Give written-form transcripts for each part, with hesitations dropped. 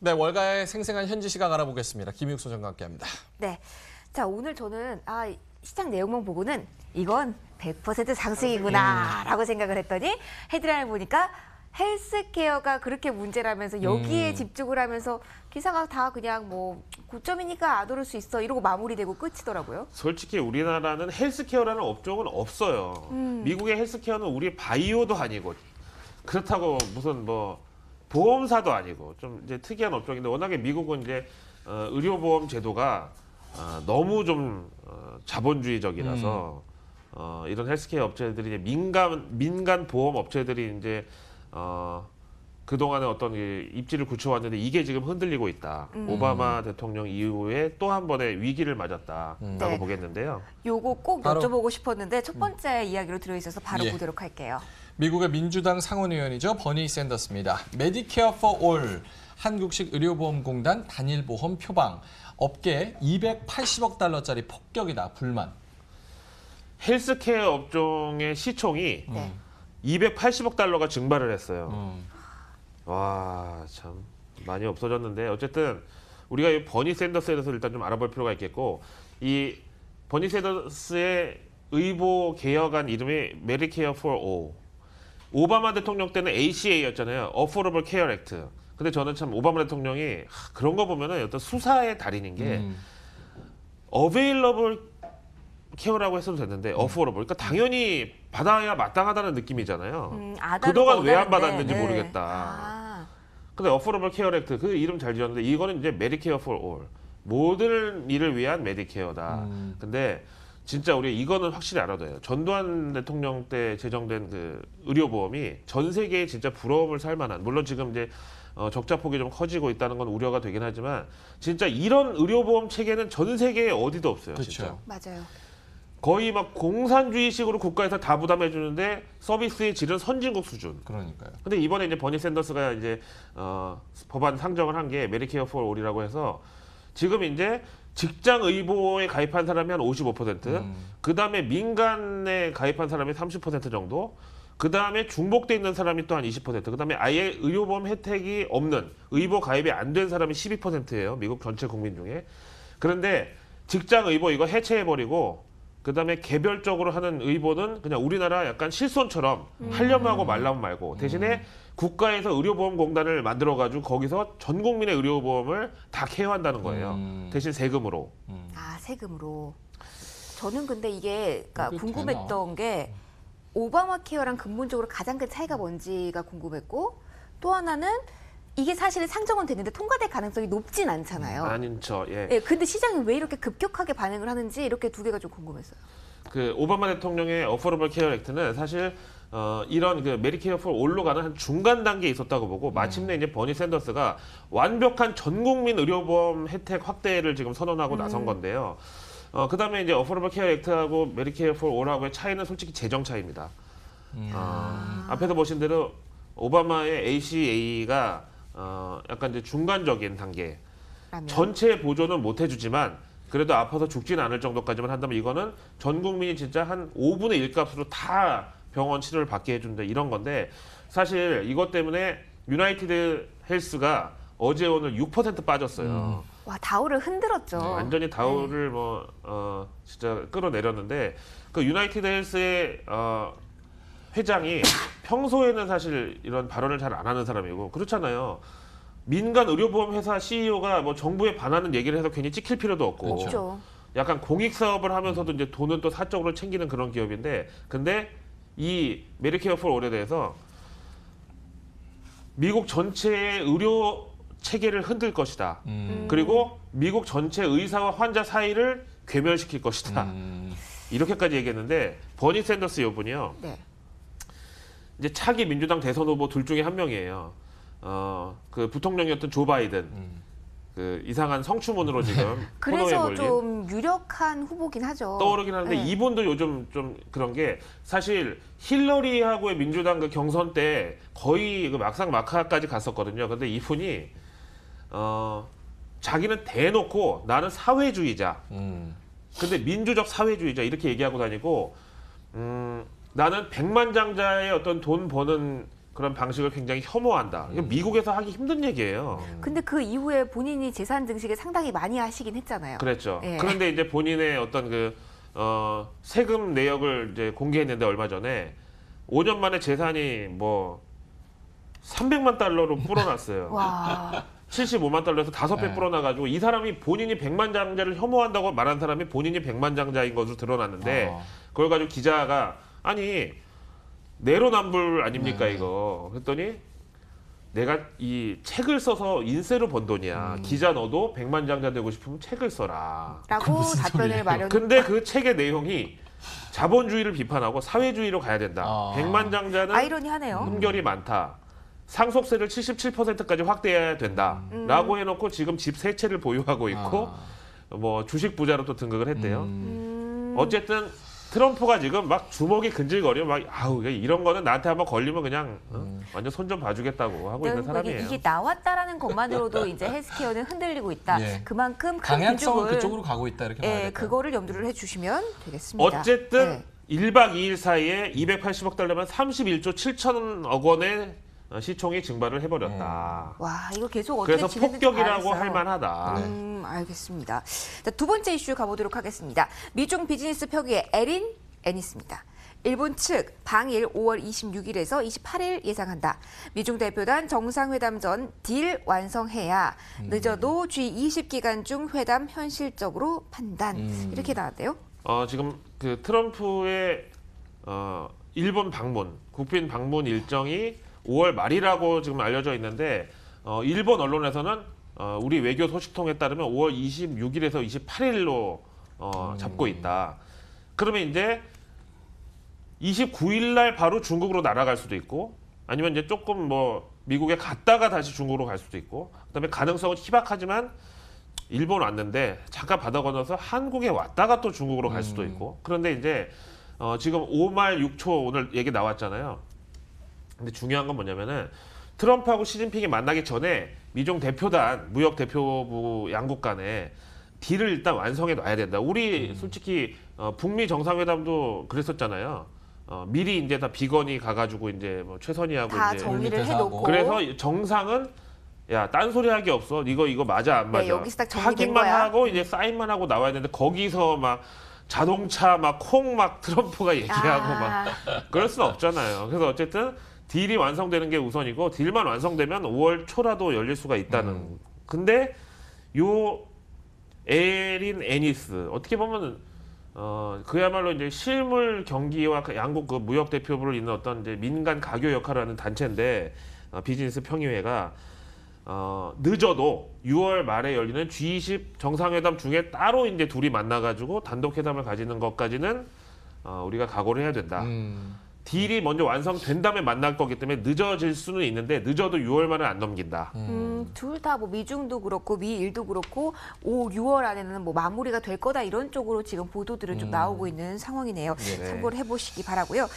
네, 월가의 생생한 현지 시각 알아보겠습니다. 김육 소장과 함께합니다. 네, 자 오늘 저는 시장 내용만 보고는 이건 100% 상승이구나라고 생각을 했더니 헤드라인을 보니까 헬스케어가 그렇게 문제라면서 여기에 집중을 하면서 기사가 다 그냥 뭐 고점이니까 안 오를 수 있어 이러고 마무리되고 끝이더라고요. 솔직히 우리나라는 헬스케어라는 업종은 없어요. 미국의 헬스케어는 우리 바이오도 아니고 그렇다고 무슨 뭐 보험사도 아니고 좀 이제 특이한 업종인데 워낙에 미국은 이제 의료보험 제도가 너무 좀 자본주의적이라서 이런 헬스케어 업체들이 이제 민간 보험 업체들이 이제 그동안에 어떤 입지를 굳혀왔는데 이게 지금 흔들리고 있다. 오바마 대통령 이후에 또 한 번의 위기를 맞았다라고 네. 보겠는데요. 요거 꼭 바로, 여쭤보고 싶었는데 첫 번째 이야기로 들어있어서 바로 예. 보도록 할게요. 미국의 민주당 상원의원이죠. 버니 샌더스입니다. 메디케어 for all, 한국식 의료보험공단 단일보험 표방, 업계에 280억 달러짜리 폭격이다. 불만. 헬스케어 업종의 시총이 280억 달러가 증발을 했어요. 와, 참 많이 없어졌는데 어쨌든 우리가 이 버니 샌더스에 대해서 일단 좀 알아볼 필요가 있겠고 이 버니 샌더스의 의보 개혁안 이름이 메디케어 for all. 오바마 대통령 때는 ACA였잖아요. Affordable Care Act. 근데 저는 참 오바마 대통령이 그런 거 보면은 어떤 수사의 달인인 게 Available Care라고 했어도 됐는데 Affordable. 그러니까 당연히 받아야 마땅하다는 느낌이잖아요. 그동안 왜 안 받았는지 모르겠다. 근데 Affordable Care Act 그 이름 잘 지었는데 이거는 이제 Medicare for all. 모든 일을 위한 메디케어다. 근데 진짜 우리 이거는 확실히 알아둬야 해요. 전두환 대통령 때 제정된 그 의료보험이 전 세계에 진짜 부러움을 살 만한, 물론 지금 이제 적자 폭이 좀 커지고 있다는 건 우려가 되긴 하지만 진짜 이런 의료보험 체계는 전 세계에 어디도 없어요. 그렇죠. 진짜. 맞아요. 거의 막 공산주의식으로 국가에서 다 부담해 주는데 서비스의 질은 선진국 수준. 그러니까요. 근데 이번에 이제 버니 샌더스가 이제 법안 상정을 한 게 메디케어 포 올이라고 해서 지금 이제 직장 의보에 가입한 사람이 한 55%, 그다음에 민간에 가입한 사람이 30% 정도, 그다음에 중복돼 있는 사람이 또 한 20%, 그다음에 아예 의료보험 혜택이 없는 의보 가입이 안 된 사람이 12%예요. 미국 전체 국민 중에. 그런데 직장 의보 이거 해체해버리고 그다음에 개별적으로 하는 의보는 그냥 우리나라 약간 실손처럼 하려면 하고 말라면 말고 대신에 국가에서 의료보험공단을 만들어가지고 거기서 전 국민의 의료보험을 다 케어한다는 거예요. 대신 세금으로. 세금으로. 저는 근데 이게 그러니까 그게 궁금했던 게 오바마 케어랑 근본적으로 가장 큰 차이가 뭔지가 궁금했고 또 하나는 이게 사실은 상정은 됐는데 통과될 가능성이 높진 않잖아요. 아닌 저 예. 예, 근데 시장이 왜 이렇게 급격하게 반응을 하는지 이렇게 두 개가 좀 궁금했어요. 그 오바마 대통령의 어포러블 케어 액트는 사실 이런 그 메디케어 포 올로 가는 한 중간 단계에 있었다고 보고 마침내 이제 버니 샌더스가 완벽한 전 국민 의료보험 혜택 확대를 지금 선언하고 나선 건데요. 그다음에 이제 어포러블 케어 액트하고 메디케어 포 올하고의 차이는 솔직히 재정 차이입니다. 앞에서 보신 대로 오바마의 ACA가 약간 이제 중간적인 단계. 전체 보조는 못 해주지만 그래도 아파서 죽지는 않을 정도까지만 한다면 이거는 전 국민이 진짜 한 5분의 1 값으로 다 병원 치료를 받게 해준다 이런 건데 사실 이것 때문에 유나이티드 헬스가 어제 오늘 6% 빠졌어요. 와 다우를 흔들었죠. 완전히 다우를 진짜 끌어내렸는데 그 유나이티드 헬스의 회장이 평소에는 사실 이런 발언을 잘 안 하는 사람이고 그렇잖아요. 민간 의료보험 회사 CEO가 뭐 정부에 반하는 얘기를 해서 괜히 찍힐 필요도 없고 그렇죠. 약간 공익 사업을 하면서도 이제 돈은 또 사적으로 챙기는 그런 기업인데 근데 이 메디케어 포 올에 대해서 미국 전체의 의료 체계를 흔들 것이다. 그리고 미국 전체 의사와 환자 사이를 괴멸시킬 것이다. 이렇게까지 얘기했는데 버니 샌더스 이분이요. 네. 이제 차기 민주당 대선 후보 둘 중에 한 명이에요. 그 부통령이었던 조 바이든. 그 이상한 성추문으로 지금 코너에 그래서 몰린 좀 유력한 후보긴 하죠. 떠오르긴 하는데 네. 이분도 요즘 좀 그런 게 사실 힐러리하고의 민주당 그 경선 때 거의 그 막상 막하까지 갔었거든요. 근데 이분이 자기는 대놓고 나는 사회주의자. 근데 민주적 사회주의자 이렇게 얘기하고 다니고 나는 백만장자의 어떤 돈 버는 그런 방식을 굉장히 혐오한다. 이거 미국에서 하기 힘든 얘기예요. 근데 그 이후에 본인이 재산 증식을 상당히 많이 하시긴 했잖아요. 그랬죠. 예. 그런데 이제 본인의 어떤 그 세금 내역을 이제 공개했는데 얼마 전에 5년 만에 재산이 뭐 300만 달러로 불어났어요. 와. 75만 달러에서 5배 네. 불어나가지고 이 사람이 본인이 백만장자를 혐오한다고 말한 사람이 본인이 백만장자인 것으로 드러났는데 그걸 가지고 기자가 아니 내로남불 아닙니까 네. 이거 그랬더니 내가 이 책을 써서 인세로 번 돈이야. 기자 너도 백만장자 되고 싶으면 책을 써라. 라고 무슨 답변을 소리예요? 마련. 근데 그 책의 내용이 자본주의를 비판하고 사회주의로 가야 된다. 아. 백만장자는 아이러니하네요. 흠결이 많다. 상속세를 77%까지 확대해야 된다. 라고 해놓고 지금 집 3채를 보유하고 있고 뭐 주식 부자로 또 등극을 했대요. 어쨌든 트럼프가 지금 막 주먹이 근질거려. 막 아우 이런 거는 나한테 한번 걸리면 그냥 완전 손 좀 봐주겠다고 하고 있는 사람이에요. 이게 나왔다라는 것만으로도 이제 헬스케어는 흔들리고 있다. 예. 그만큼 큰 방향성은 비중을 그쪽으로 가고 있다 이렇게 봐야 예, 될까요? 그거를 염두를 해주시면 되겠습니다. 어쨌든 예. 1박 2일 사이에 280억 달러면 31조 7천억 원의 시총이 증발을 해버렸다. 와, 이거 계속 어떻게 그래서 진행될지 폭격이라고 봐야겠어요. 할 만하다. 알겠습니다. 자, 두 번째 이슈 가보도록 하겠습니다. 미중 비즈니스 표기의 에린 애니스입니다. 일본 측 방일 5월 26일에서 28일 예상한다. 미중 대표단 정상회담 전 딜 완성해야 늦어도 G20 기간 중 회담 현실적으로 판단. 이렇게 나왔대요. 지금 그 트럼프의 일본 방문, 국빈 방문 일정이 5월 말이라고 지금 알려져 있는데 일본 언론에서는 우리 외교 소식통에 따르면 5월 26일에서 28일로 잡고 있다. 그러면 이제 29일 날 바로 중국으로 날아갈 수도 있고 아니면 이제 조금 뭐 미국에 갔다가 다시 중국으로 갈 수도 있고 그다음에 가능성은 희박하지만 일본 왔는데 잠깐 바다 건너서 한국에 왔다가 또 중국으로 갈 수도 있고 그런데 이제 지금 5말 6초 오늘 얘기 나왔잖아요. 근데 중요한 건 뭐냐면은 트럼프하고 시진핑이 만나기 전에 미중 대표단 무역 대표부 양국 간에 딜을 일단 완성해 놔야 된다. 우리 솔직히 북미 정상회담도 그랬었잖아요. 미리 이제 다 비건이 가가지고 이제 뭐 최선희하고 다 이제 정리를 해놓고. 그래서 정상은 야 딴소리 하기 없어. 이거 맞아 안 맞아. 네, 여기서 딱 정리된 확인만 거야. 하고 이제 사인만 하고 나와야 되는데 거기서 막 자동차 막 콩 막 트럼프가 얘기하고 막 그럴 수는 없잖아요. 그래서 어쨌든 딜이 완성되는 게 우선이고 딜만 완성되면 5월 초라도 열릴 수가 있다는. 근데 요 에린 애니스 어떻게 보면 그야말로 이제 실물 경기와 그 양국 그 무역 대표부를 잇는 어떤 이제 민간 가교 역할을 하는 단체인데 비즈니스 평의회가 늦어도 6월 말에 열리는 G20 정상회담 중에 따로 이제 둘이 만나가지고 단독 회담을 가지는 것까지는 우리가 각오를 해야 된다. 딜이 먼저 완성된 다음에 만날 거기 때문에 늦어질 수는 있는데 늦어도 6월 말은 안 넘긴다. 둘 다 뭐 미중도 그렇고 미일도 그렇고 6월 안에는 뭐 마무리가 될 거다 이런 쪽으로 지금 보도들은 좀 나오고 있는 상황이네요. 네네. 참고를 해보시기 바라고요.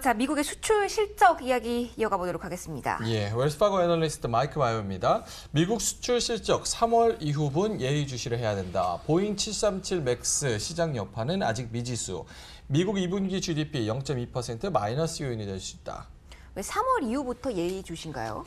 자, 미국의 수출 실적 이야기 이어가 보도록 하겠습니다. 예, 웰스파고 애널리스트 마이크 바이오입니다. 미국 수출 실적 3월 이후분 예의주시를 해야 된다. 보잉 737 맥스 시장 여파는 아직 미지수. 미국 2분기 GDP 0.2% 마이너스 요인이 될 수 있다. 왜 3월 이후부터 예의주신가요?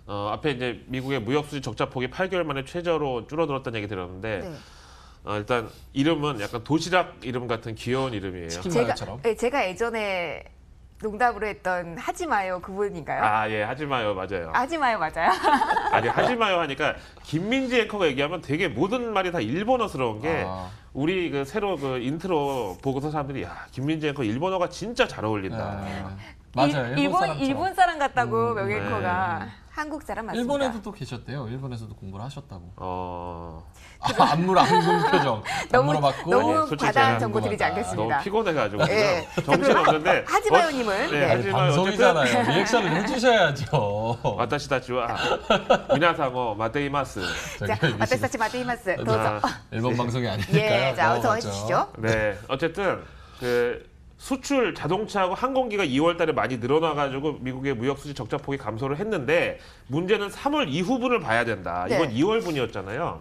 앞에 이제 미국의 무역 수지 적자 폭이 8개월 만에 최저로 줄어들었다는 얘기 들었는데 네. 일단 이름은 약간 도시락 이름 같은 귀여운 이름이에요. 치킨 마요처럼. 제가 예전에 농담으로 했던 하지 마요 그분인가요? 예, 하지 마요, 맞아요. 하지 마요 맞아요. 아니, 하지 마요 하니까 김민지 앵커가 얘기하면 되게 모든 말이 다 일본어스러운 게 우리 그 새로 그 인트로 보고서 사람들이 야, 김민지 앵커 일본어가 진짜 잘 어울린다. 맞아요. 일본 사람 같다고 명예커가 네. 한국 사람 맞습니다. 일본에도 또 계셨대요. 일본에서도 공부를 하셨다고. 안 표정. 안 물어봤고. 너무 솔직히 과다한 제가 정보 드리지 않겠습니다. 너무 피곤해가지고 예. 지금 정신없는데 하지마요님은 네, 아니, 하지마요. 방송이잖아요. 리액션을 해주셔야죠. 와타시 다치와 미나상어 마테이마스. 자, 아테사치 마테이마스. 도저. 일본 방송이 아니니까요. 예, 자, 어서 넘어가죠. 해주시죠. 네, 어쨌든 그 수출 자동차하고 항공기가 2월달에 많이 늘어나가지고 미국의 무역 수지 적자 폭이 감소를 했는데 문제는 3월 이후분을 봐야 된다. 네. 이건 2월분이었잖아요.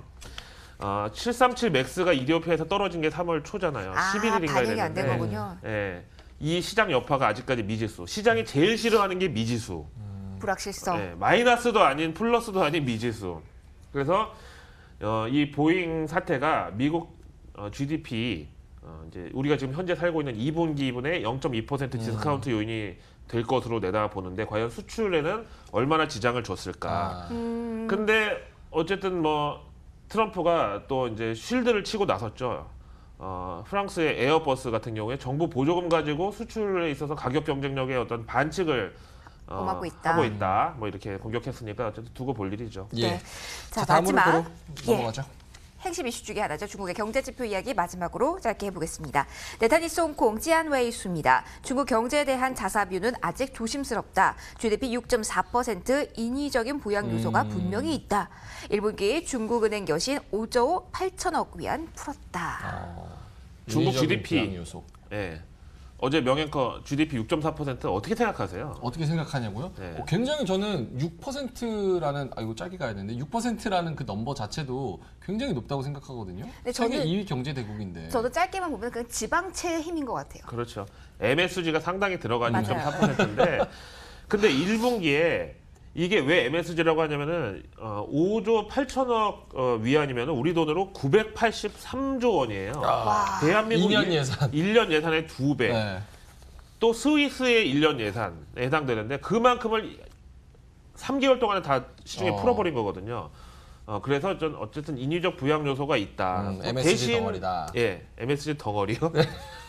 737 맥스가 이디오피아에서 떨어진 게 3월 초잖아요. 11일인가 반영이 안 된 이랬는데. 거군요. 예. 이 시장 여파가 아직까지 미지수. 시장이 제일 싫어하는 게 미지수. 불확실성. 네, 마이너스도 아닌 플러스도 아닌 미지수. 그래서 이 보잉 사태가 미국 GDP 이제 우리가 지금 현재 살고 있는 2분기분의 0.2% 디스카운트 요인이 될 것으로 내다보는데 과연 수출에는 얼마나 지장을 줬을까? 근데 어쨌든 뭐 트럼프가 또 이제 쉴드를 치고 나섰죠. 프랑스의 에어버스 같은 경우에 정부 보조금 가지고 수출에 있어서 가격 경쟁력의 어떤 반칙을 범하고 있다. 하고 있다. 뭐 이렇게 공격했으니까 어쨌든 두고 볼 일이죠. 예. 네. 자, 자, 다음으로 마지막. 또 넘어가죠. 핵심 이슈 중에 하나죠. 중국의 경제지표 이야기 마지막으로 짧게 해보겠습니다. 네타니 송콩 찌안웨이수입니다. 중국 경제에 대한 자사뷰는 아직 조심스럽다. GDP 6.4% 인위적인 보양 요소가 분명히 있다. 1분기 중국은행 여신 5조 8천억 위안 풀었다. 중국 인위적인 GDP. 부양 요소. 예. 어제 명예커 GDP 6.4% 어떻게 생각하세요? 어떻게 생각하냐고요? 네. 굉장히 저는 6%라는 이거 짧게 가야 되는데 6%라는 그 넘버 자체도 굉장히 높다고 생각하거든요. 네, 세계 저는- 2위 경제 대국인데. 저도 짧게만 보면 그 지방채의 힘인 것 같아요. 그렇죠. MSG가 상당히 들어간 맞아요. 6.4%인데 근데 1분기에 이게 왜 MSG라고 하냐면은 5조 8천억 위안이면 우리 돈으로 983조 원이에요. 와. 대한민국 2년 예산. 1년 예산의 2배. 네. 또 스위스의 1년 예산에 해당되는데 그만큼을 3개월 동안에 다 시중에 풀어버린 거거든요. 그래서 전 어쨌든 인위적 부양 요소가 있다. MSG 덩어리다. 예, MSG 덩어리요.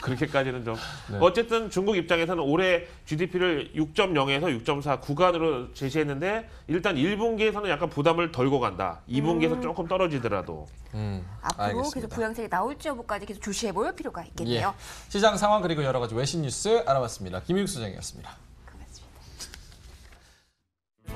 그렇게까지는 좀. 네. 어쨌든 중국 입장에서는 올해 GDP를 6.0에서 6.4 구간으로 제시했는데 일단 1분기에서는 약간 부담을 덜고 간다. 2분기에서 조금 떨어지더라도. 앞으로 알겠습니다. 계속 부양책이 나올지 여부까지 계속 주시해볼 필요가 예. 있겠네요. 시장 상황 그리고 여러 가지 외신 뉴스 알아봤습니다. 김익수 소장이었습니다.